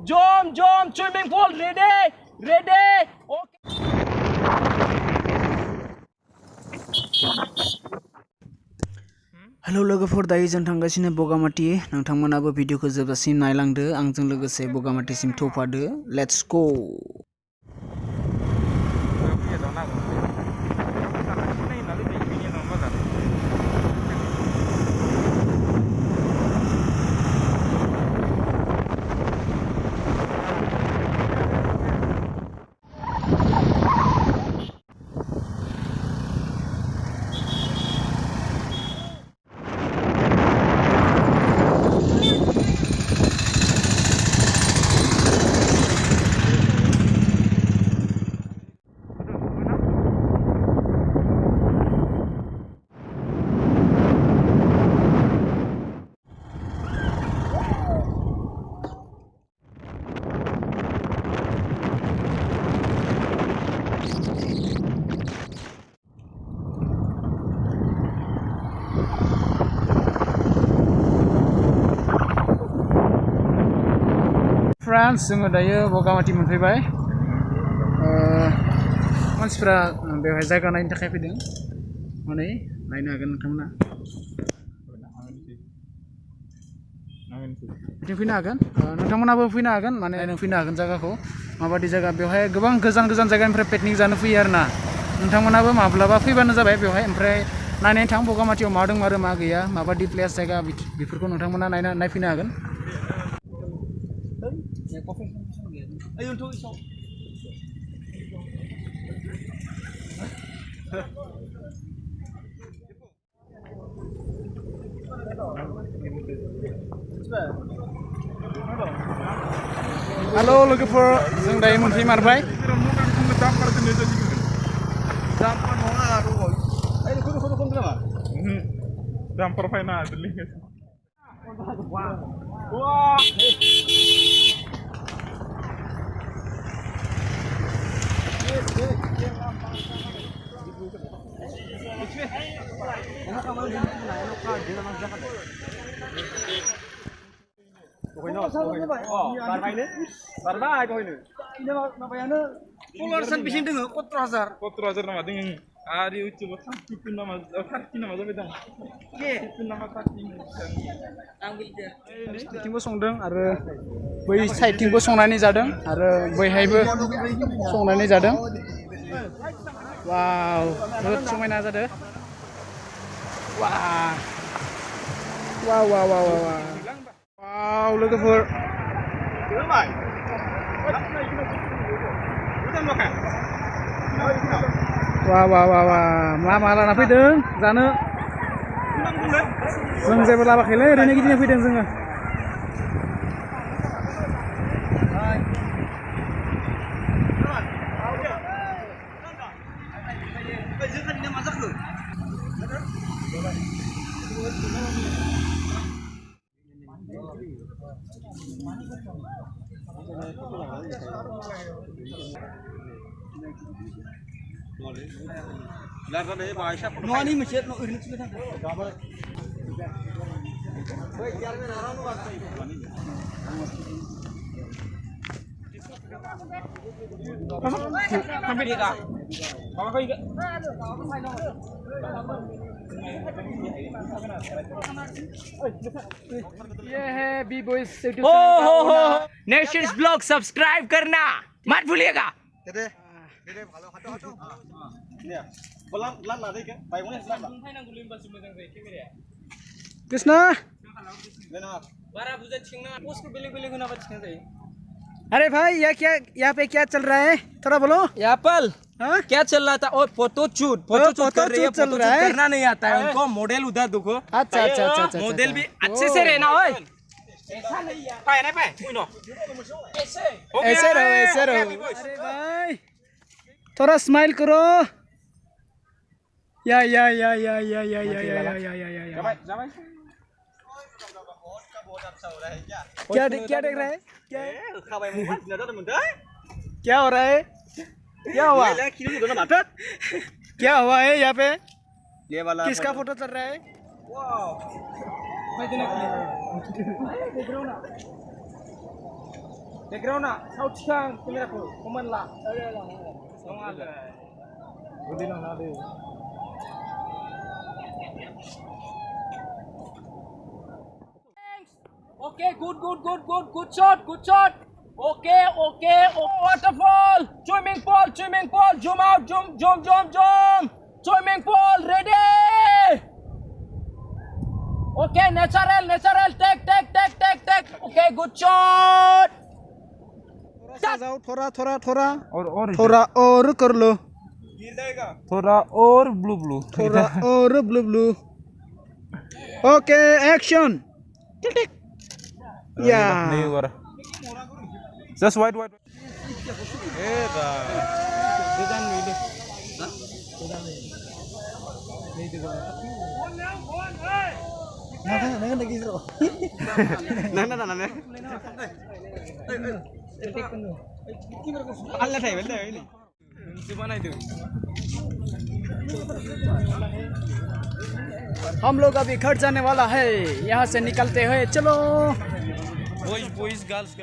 Jom, swimming pool, ready, okay. Hello लोगोफोर दायो जों थांगासिनो बगामाटी नोंथांमोनाबो भिडिअखौ जोबजासिम नायलांदो आंजों लोगोसे बगामाटीसिम थौफादो लेट्स गो फ्रान्स जोङो दायो बगामाटी मोनफैबाय मानसिफ्रा बेवहाय जायगा नायनो थाखाय फैदों माने नायनो हागोन नोंथांमोना बिथिं फैनो हागोन नोंथांमोनाबो फैनो हागोन माने नों फैनो हागोन जायगाखौ माबायदि जायगा बेवहाय गोबां गोजान जायगानिफ्राय पिकनिक जानो फैयो आरोना नोंथांमोनाबो माब्लाबा फैबानो जाबाय बेवहाय ओमफ्राय नायनानै थां बगामाटीयाव मा दं आरो मा गैया माबायदि प्लेस जायगा बेफोरखौ नोंथांमोना नायफैनो हागोन Halo लोगोफोर जों दायो मोनफैमारबाय Damper fina dulu. Wah. Barbai kowe ini. Ini mabayane puluhan bisin deng 14,000 nama deng. Ari coba sakit nama जाबाय दं nama ambil dia थिंबो संदों आरो बै साइडथिंबो संनानै जादों आरो बैहायबो संनानै जादों वाव जोबोद समायना जादों वाव लोगोफोर वाव मा लाना फैदों जानो जों जेबो लाबोखैलै ओरैनो गिदिंनो फैदों जोङो Noni masjid no ini sudah sampai dia kah? Apa kau juga? ये है B boys nations blog subscribe करना मत भूलिएगा Halo, hatu. Ini ya. Pelan lari ke? Bayangnya pelan. Krishna बारा बुझे छिंगना उसको बिली गुना बचने दे अरे भाई यहाँ पे क्या चल रहा है थोड़ा बोलो एप्पल क्या चल रहा था और फोटो शूट कर रही है चल रहा है करना नहीं आता है उनको मॉडल उधर देखो अच्छा मॉडल भी अच्छे से रहना ओए ऐसा नहीं यार पाए नहीं पाए कोई नो ऐसे रहो अरे भाई थोड़ा स्माइल करो या क्या देख रहा है क्या हो रहा है क्या हुआ है यहाँ पे ये वाला किसका फोटो चल रहा है Background na, saut siang kamera ko, kuman la. Songal. Udi nang nade. Okay, good shot. Okay, waterfall, swimming pool, zoom out, zoom. Swimming pool, ready. Okay, natural, take. Okay, good shot. थोड़ा और कर लो थोड़ा और blue. थोड़ा और blue okay action या Just white. हम लोग अभी घर जाने वाला है यहाँ से निकलते हैं चलो Boys, girls.